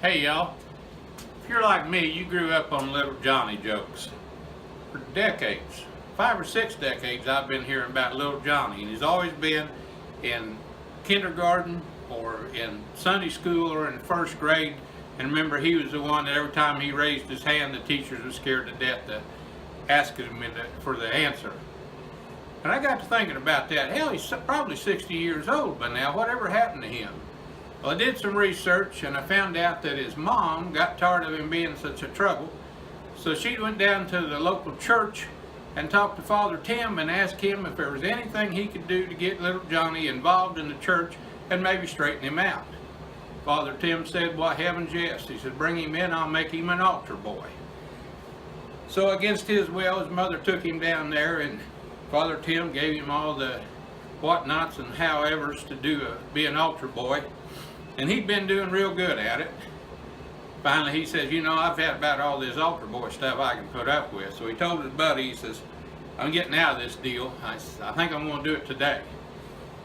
Hey y'all, if you're like me, you grew up on Little Johnny jokes. For decades, 5 or 6 decades, I've been hearing about Little Johnny, and he's always been in kindergarten or in Sunday school or in first grade. And remember, he was the one that every time he raised his hand, the teachers were scared to death to ask him for the answer. And I got to thinking about that. Hell, he's probably 60 years old by now. Whatever happened to him? Well, I did some research and I found out that his mom got tired of him being such a trouble. So she went down to the local church and talked to Father Tim and asked him if there was anything he could do to get little Johnny involved in the church and maybe straighten him out. Father Tim said, "Why, heavens yes." He said, "Bring him in, I'll make him an altar boy." So against his will, his mother took him down there, and Father Tim gave him all the whatnots and howevers to be an altar boy. And he'd been doing real good at it. Finally, he says, I've had about all this altar boy stuff I can put up with. So he told his buddy, he says, "I'm getting out of this deal. I think I'm going to do it today."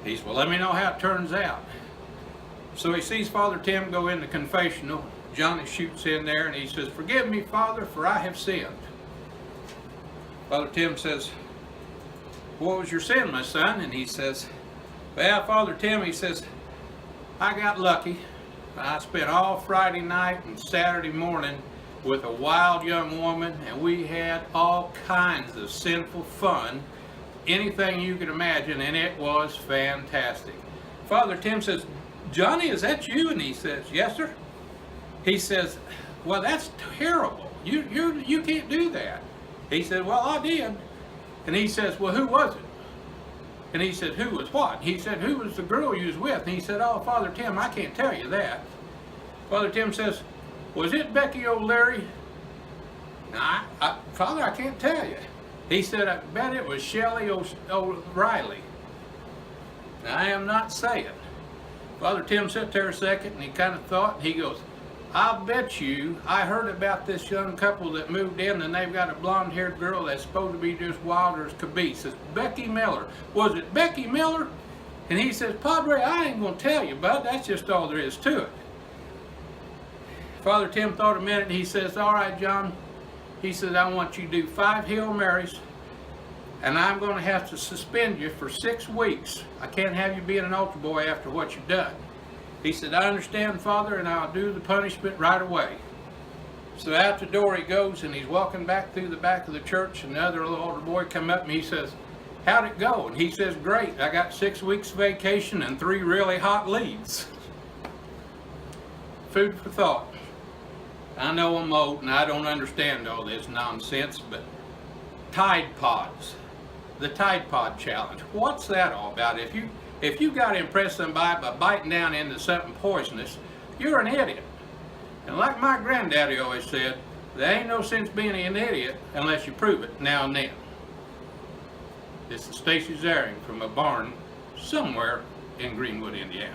He says, "Well, let me know how it turns out." So he sees Father Tim go in the confessional. Johnny shoots in there and he says, "Forgive me, Father, for I have sinned." Father Tim says, "What was your sin, my son?" And he says, "Well, Father Tim," he says, "I got lucky. I spent all Friday night and Saturday morning with a wild young woman, and we had all kinds of sinful fun, anything you could imagine, and it was fantastic." Father Tim says, "Johnny, is that you?" And he says, "Yes, sir." He says, "Well, that's terrible. You can't do that." He said, "Well, I did." And he says, "Well, who was it?" And he said, "Who was what?" He said, "Who was the girl you was with?" And he said, "Oh, Father Tim, I can't tell you that." Father Tim says, "Was it Becky O'Leary?" "Father, I can't tell you." He said, "I bet it was Shelley O'Reilly." "I am not saying." Father Tim sat there a second and he kind of thought, and he goes, "I'll bet you I heard about this young couple that moved in and they've got a blonde-haired girl that's supposed to be just wilder as could be." Says, "Becky Miller. Was it Becky Miller?" And he says, "Padre, I ain't gonna tell you, bud. That's just all there is to it." Father Tim thought a minute and he says, "All right, John." He says, "I want you to do 5 Hail Marys, and I'm going to have to suspend you for 6 weeks. I can't have you being an altar boy after what you've done." He said, "I understand, Father, and I'll do the punishment right away." So out the door he goes, and he's walking back through the back of the church, and the other little altar boy come up and he says, "How'd it go?" And he says, "Great. I got 6 weeks vacation and 3 really hot leads." Food for thought. I know I'm old and I don't understand all this nonsense, but Tide Pods, the Tide Pod Challenge, what's that all about? If you got to impress somebody by biting down into something poisonous, you're an idiot. And like my granddaddy always said, there ain't no sense being an idiot unless you prove it now and then. This is Stacey Zaring from a barn somewhere in Greenwood, Indiana.